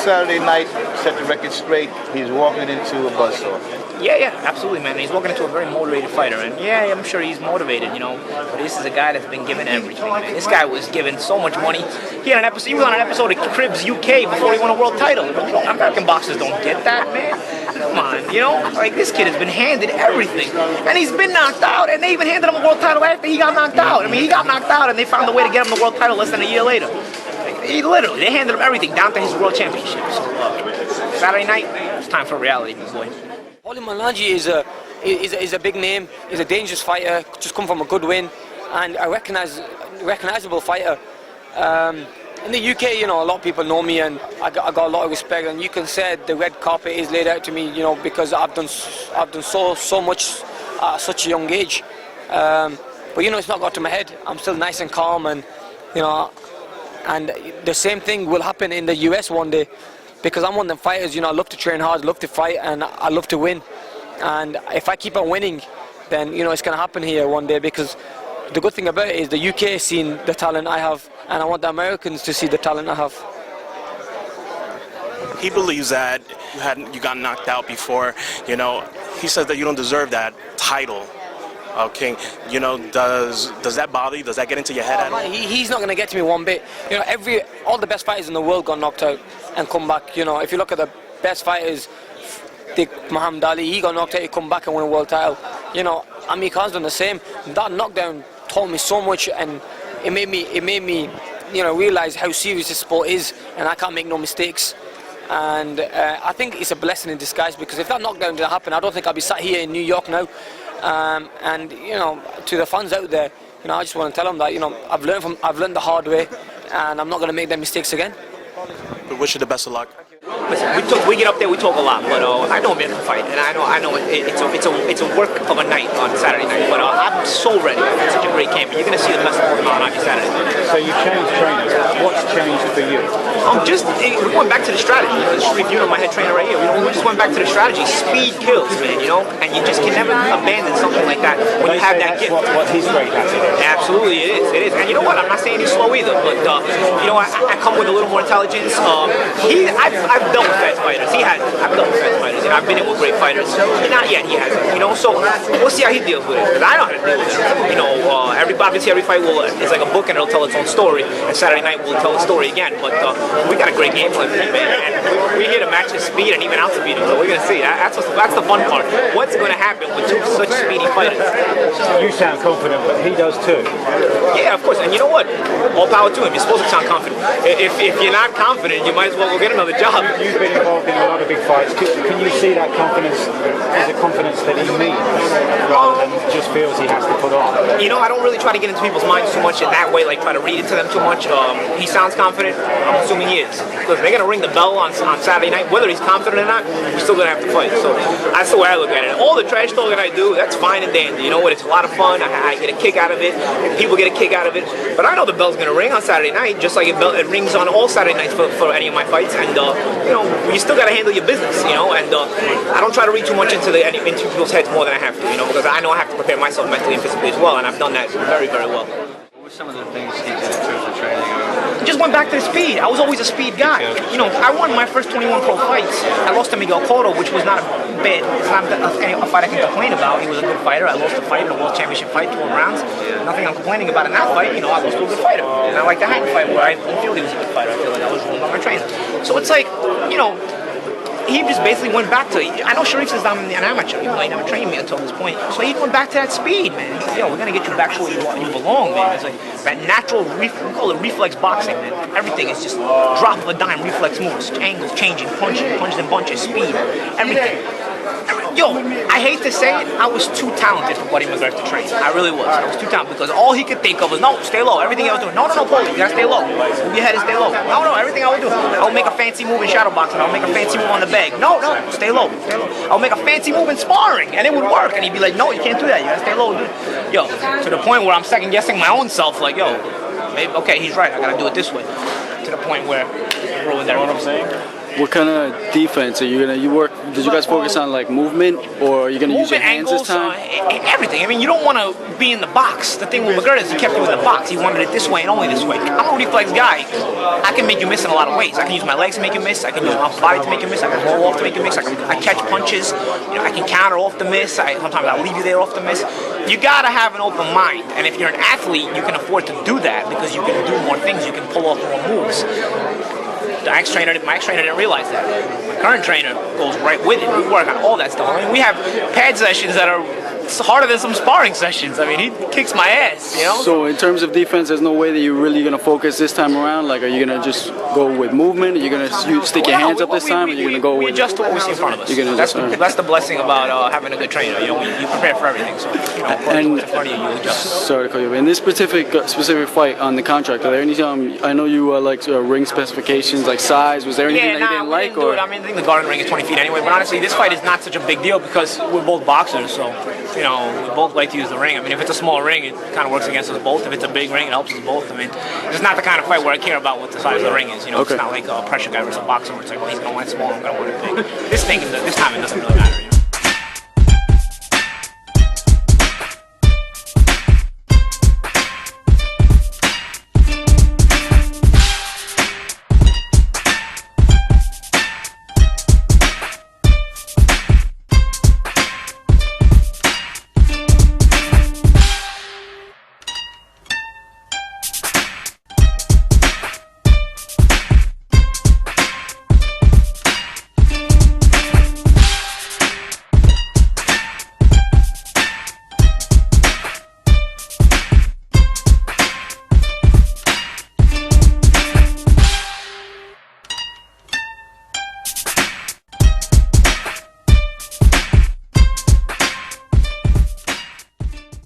Saturday night, set the record straight, he's walking into a buzzsaw. Yeah, absolutely, man. He's walking into a very motivated fighter, and yeah, I'm sure he's motivated, you know. But this is a guy that's been given everything, man. This guy was given so much money. He was on an episode of Cribs UK before he won a world title. You know, American boxers don't get that, man. Come on, you know, like this kid has been handed everything, and he's been knocked out, and they even handed him a world title after he got knocked out. I mean, he got knocked out, and they found a way to get him the world title less than a year later. They handed him everything down to his world championship. So Saturday night, it's time for reality, boy. PAULIE MALIGNAGGI is a big name. He's a dangerous fighter. Just come from a good win, and a recognizable fighter. In the UK, you know, a lot of people know me, and I got a lot of respect. And you can say the red carpet is laid out to me, you know, because I've done so much at such a young age. But you know, it's not got to my head. I'm still nice and calm, and you know, and the same thing will happen in the US one day. Because I'm one of them fighters, you know, I love to train hard, love to fight, and I love to win. And if I keep on winning, then, you know, it's going to happen here one day. Because the good thing about it is the UK has seen the talent I have, and I want the Americans to see the talent I have. He believes that you got knocked out before, you know. He says that you don't deserve that title. Okay, you know, does that bother you? Does that get into your head at all? He's not going to get to me one bit. You know, all the best fighters in the world got knocked out and come back. You know, if you look at the best fighters, Muhammad Ali, he got knocked out, he come back and won a world title. You know, Amir Khan's done the same. That knockdown taught me so much, and it made me, you know, realize how serious this sport is, and I can't make no mistakes. And I think it's a blessing in disguise, because if that knockdown didn't happen, I don't think I'd be sat here in New York now. And you know, to the fans out there, you know, I just want to tell them that, you know, I've learned the hard way, and I'm not going to make them mistakes again. We wish you the best of luck. Listen, we get up there, we talk a lot, but I know Amir can fight, and I know it's a work of a night on Saturday night. But I'm so ready. It's such a great camp. You're gonna see the best of PAULIE Malingnagggi Saturday night. So you changed trainers. What's changed for you? We're going back to the strategy. Just reviewing my head trainer right here. We just went back to the strategy. Speed kills, man. You know, and you just can never abandon something like that when you have that gift. What he's great at. Absolutely, it is. And you know what? I'm not saying he's slow either, but you know, I come with a little more intelligence. I've dealt with fast fighters. I've dealt with fast fighters, and I've been in with great fighters. Not yet, he hasn't. You know, so we'll see how he deals with it. Because I know how to deal with it. You know, obviously every fight is like a book, and it'll tell its own story. And Saturday night we'll tell the story again. But we got a great game plan, man. And we're here to match his speed and even out to beat him. So we're gonna see. That's the fun part. What's going to happen with two such speedy fighters? You sound confident, but he does too. Yeah, of course. And you know what? All power to him. You're supposed to sound confident. If you're not confident, you might as well go get another job. You've been involved in a lot of big fights. Can you see that confidence as a confidence that he means, rather than just feels he has to put on? You know, I don't really try to get into people's minds too much in that way, like try to read into them too much. He sounds confident. I'm assuming he is. Because they're going to ring the bell on Saturday night. Whether he's confident or not, we're still going to have to fight. So that's the way I look at it. All the trash talking I do, that's fine and dandy. You know what? It's a lot of fun. I get a kick out of it. People get a kick out of it. But I know the bell's going to ring on Saturday night, just like it rings on all Saturday nights for any of my fights. And, you know, you still got to handle your business, you know. And I don't try to read too much into people's heads more than I have to, you know, because I know I have to prepare myself mentally and physically as well. And I've done that very, very well. What were some of the things he did in terms of training? Just went back to the speed. I was always a speed guy. You know, I won my first 21 pro fights. I lost to Miguel Cotto, which was not it's not a fight I can complain about. He was a good fighter. I lost a fight in a world championship fight, 12 rounds. Nothing I'm complaining about in that fight. You know, I lost to a good fighter. And I like the Hatton fight where I didn't feel he was a good fighter. I feel like I was wrong by my trainer. So it's like, you know, he just basically went back to, I know Sharif says I'm an amateur, even though he never trained me until this point. So he went back to that speed, man. He said, yo, we're going to get you back to where you belong, man. It's like that natural, we call it reflex boxing, man. Everything is just drop of a dime, reflex moves, angles, changing, punches and bunches, speed, everything. Yo, I hate to say it, I was too talented for Buddy McGregor to train. I really was. I was too talented because all he could think of was, no, stay low. Everything I was doing, no, Paulie, you gotta stay low. Move your head and stay low. No, everything I would do. I would make a fancy move in shadow boxing. I would make a fancy move on the bag. No, stay low. I would make a fancy move in sparring, and it would work. And he'd be like, no, you can't do that. You gotta stay low. Yo, to the point where I'm second guessing my own self, like, yo, maybe, okay, he's right. I gotta do it this way. To the point where it ruined everything. You know what I'm saying? What kind of defense are you gonna? Did you guys focus on like movement, or are you gonna use your hands angles, this time? everything. I mean, you don't want to be in the box. The thing with McGirt is he kept you in the box. He wanted it this way and only this way. I'm a reflex guy. I can make you miss in a lot of ways. I can use my legs to make you miss. I can use my body to make you miss. I can roll off to make you miss. I catch punches. I can counter off the miss. Sometimes I'll leave you there off the miss. You gotta have an open mind. And if you're an athlete, you can afford to do that because you can do more things. You can pull off more moves. My ex-trainer didn't realize that. My current trainer goes right with it. We work on all that stuff. I mean, we have pad sessions that are harder than some sparring sessions. I mean, he kicks my ass, you know? So in terms of defense, there's no way that you're really going to focus this time around? Like, are you going to just go with movement? Are you going to stick your hands up this time? Or are you going to go with... We adjust to what we see in front of us. That's the blessing about having a good trainer. You know, you prepare for everything. So, you know, according to what's in front of you, you adjust. Sorry to call you. In this specific fight on the contract, are there any... I know you like ring specifications, like size. Was there anything that you didn't like? I mean, I think the garden ring is 20 feet anyway. But honestly, this fight is not such a big deal because we're both boxers. So, you know, we both like to use the ring. I mean, if it's a small ring, it kind of works against us both. If it's a big ring, it helps us both. I mean, it's not the kind of fight where I care about what the size of the ring is. You know, It's not like a pressure guy versus a boxer where it's like, well, he's going to want it small, I'm going to want it big. This time, it doesn't really matter.